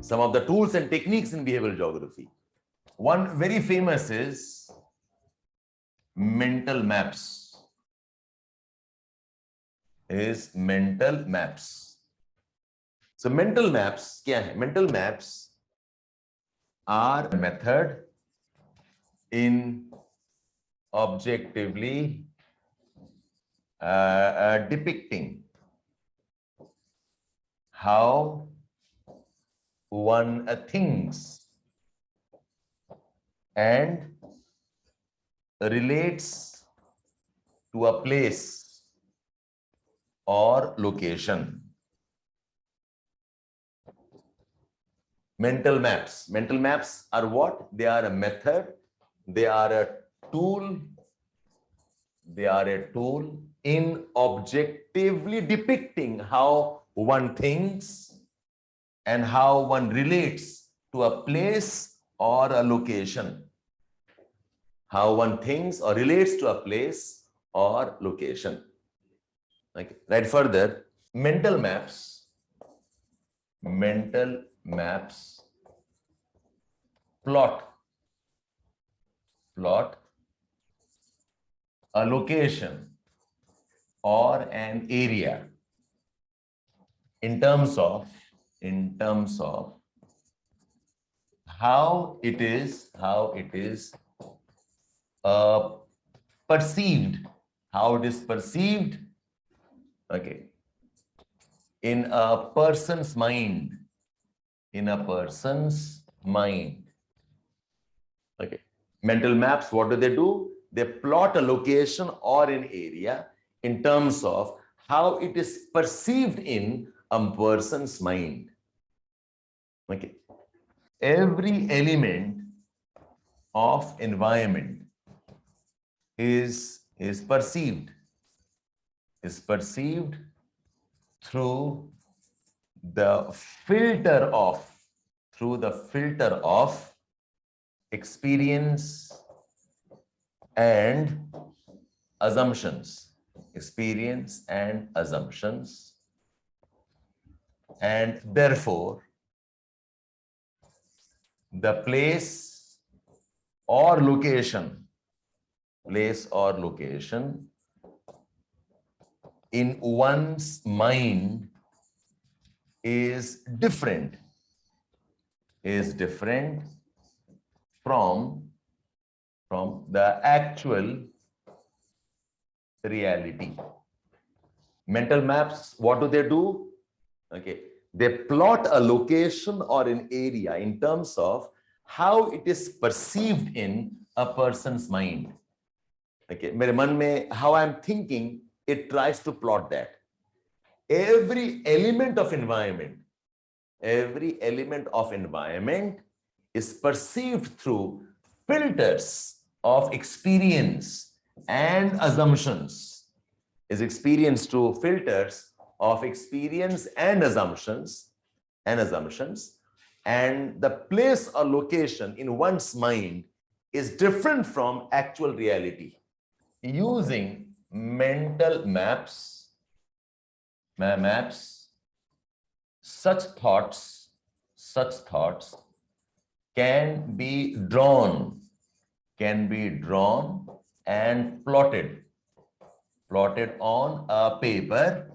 some of the tools and techniques in behavioral geography. One very famous is mental maps. So mental maps क्या है? Mental maps are a method in objectively depicting how one thinks and relates to a place or location. Mental maps. Mental maps are what? They are a method. They are a tool. They are a tool in objectively depicting how one thinks and how one relates to a place or a location. How one thinks or relates to a place or location. Okay. Right further, mental maps plot a location or an area in terms of how it is perceived, how it is perceived, okay, in a person's mind, okay. Mental maps, what do? They plot a location or an area in terms of how it is perceived in a person's mind. Okay. Every element of environment is perceived through the filter of experience and assumptions. And therefore the place or location in one's mind is different from the actual reality. Mental maps, what do? Okay, they plot a location or an area in terms of how it is perceived in a person's mind. Okay, mere man mein, how I'm thinking, it tries to plot that. Every element of environment is perceived through filters of experience and assumptions. Is experienced through filters of experience and assumptions, and the place or location in one's mind is different from actual reality. Using mental maps, such thoughts can be drawn and plotted on a paper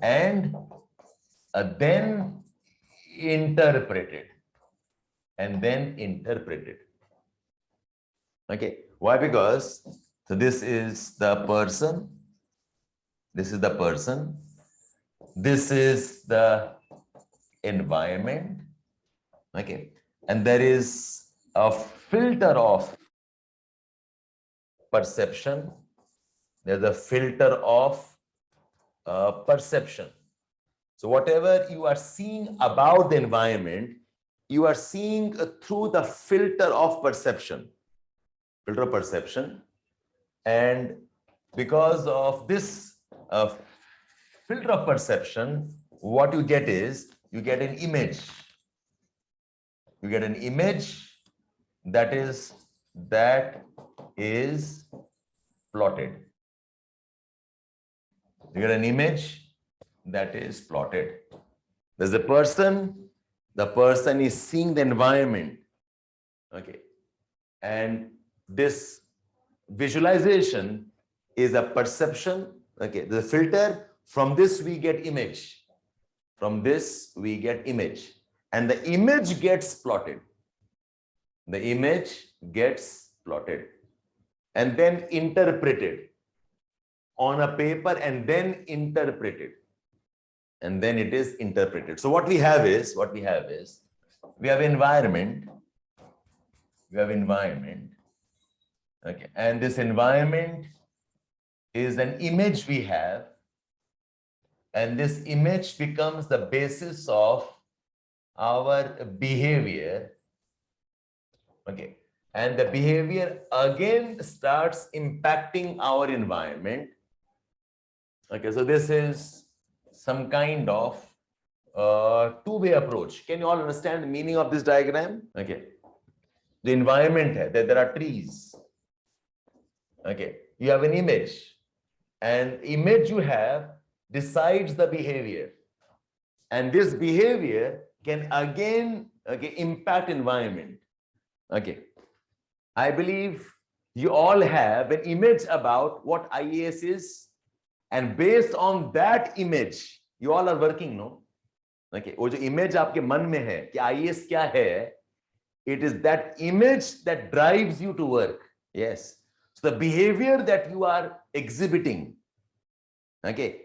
and then interpreted. Okay, why? Because so this is the person, this is the environment, okay, and there is a filter of perception. There's a filter of perception. So whatever you are seeing about the environment, you are seeing through the filter of perception. And because of this filter of perception, what you get is you get an image. That is plotted. You get an image that is plotted. There's a person, the person is seeing the environment. Okay. And this visualization is a perception. Okay. The filter, from this we get image. From this we get image. And the image gets plotted. The image gets plotted and then interpreted on a paper and then interpreted. And then it is interpreted. So what we have is, we have environment. We have environment. Okay. And this environment is an image we have. And this image becomes the basis of our behavior. Okay. And the behavior again starts impacting our environment. Okay. So this is some kind of two-way approach. Can you all understand the meaning of this diagram? Okay. The environment hai, there are trees. Okay. You have an image. And image you have decides the behavior. And this behavior can again impact environment. Okay. I believe you all have an image about what IAS is. And based on that image, you all are working, no? Okay. वो जो image आपके मन में है कि IAS क्या है, it is that image that drives you to work. Yes. So the behavior that you are exhibiting, okay,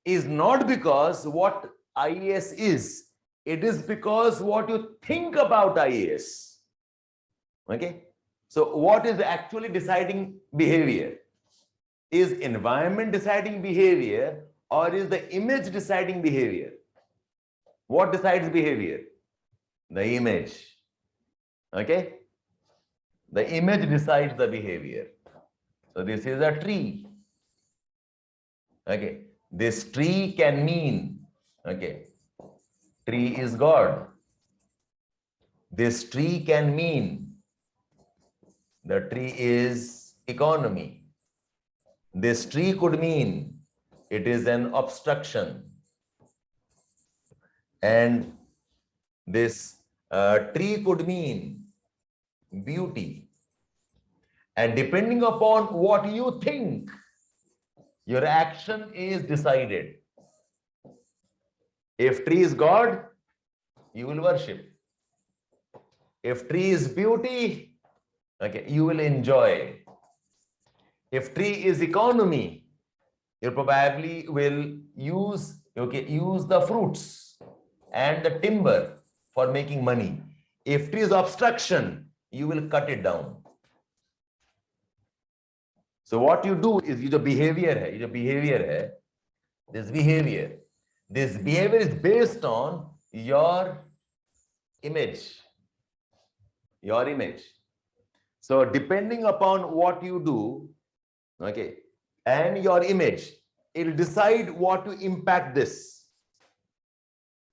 is not because what IAS is. It is because what you think about IAS. Okay. So what is actually deciding behavior? Is environment deciding behavior or is the image deciding behavior? What decides behavior? The image. Okay. The image decides the behavior. So this is a tree. Okay. This tree can mean, okay, tree is God. This tree can mean the tree is economy. This tree could mean it is an obstruction. And this tree could mean beauty. And depending upon what you think, your action is decided. If tree is God, you will worship. If tree is beauty, okay, you will enjoy. If tree is economy, you probably will use the fruits and the timber for making money. If tree is obstruction, you will cut it down. So what you do is your behavior hai. This behavior is based on your image. Your image. So depending upon what you do, okay, and your image, it will decide what to impact this.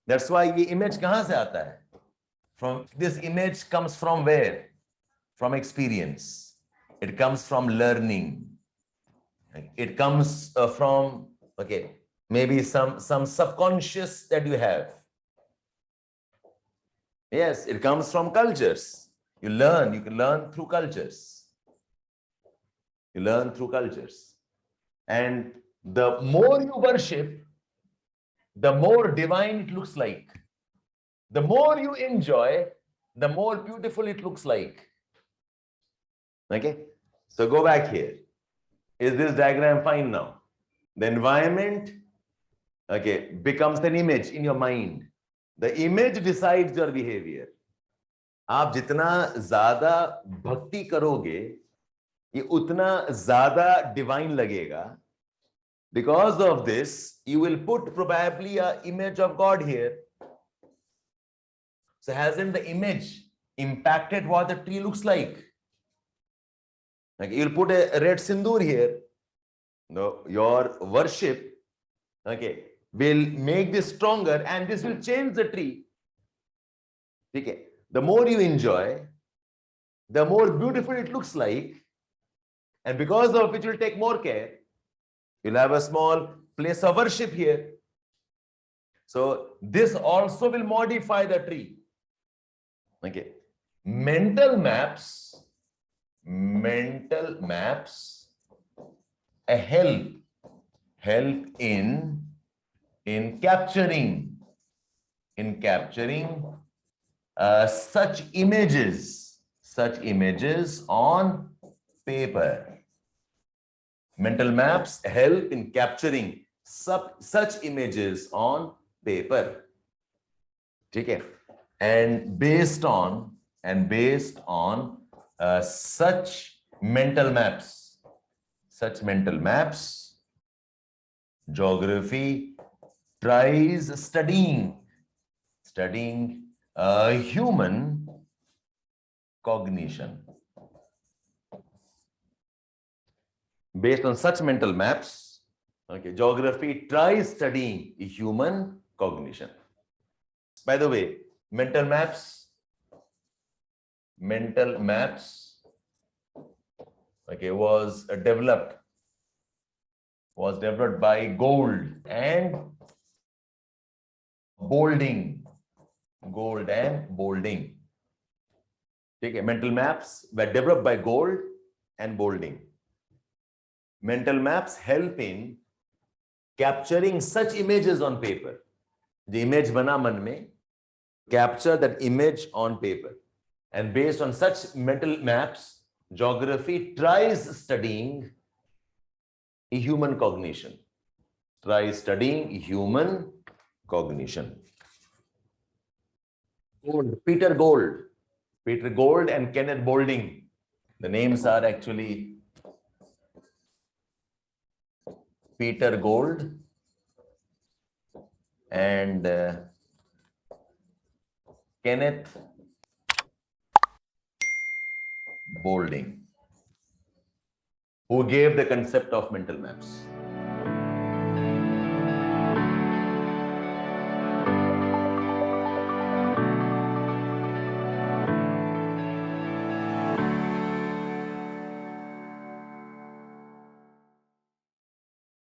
That's why the image kahan se aata hai? From this image comes from where? From experience. It comes from learning. It comes from, okay, maybe some subconscious that you have. Yes, it comes from cultures. You can learn through cultures. You learn through cultures. And the more you worship, the more divine it looks like. The more you enjoy, the more beautiful it looks like. Okay? So go back here. Is this diagram fine now? The environment, okay, becomes an image in your mind. The image decides your behavior. आप जितना ज़्यादा भक्ति करोगे, ये उतना ज़्यादा divine लगेगा. Because of this, you will put probably an image of God here. So hasn't the image impacted what the tree looks like? Okay, you'll put a red sindoor here. No, your worship, okay, will make this stronger and this will change the tree. Okay. The more you enjoy, the more beautiful it looks like. And because of which you'll take more care. You'll have a small place of worship here. So this also will modify the tree. Okay. Mental maps help in capturing such images on paper. Mental maps help in capturing such images on paper. Okay. And based on such mental maps, geography tries studying human cognition. Based on such mental maps, okay, geography tries studying human cognition. By the way, mental maps, okay, was developed by Gould and Boulding. Okay, mental maps were developed by Gould and Boulding. Mental maps help in capturing such images on paper. The image bana man mein, capture that image on paper. And based on such mental maps, geography tries studying human cognition. Peter Gould and Kenneth Boulding. The names are actually Peter Gould and Kenneth Boulding, who gave the concept of mental maps.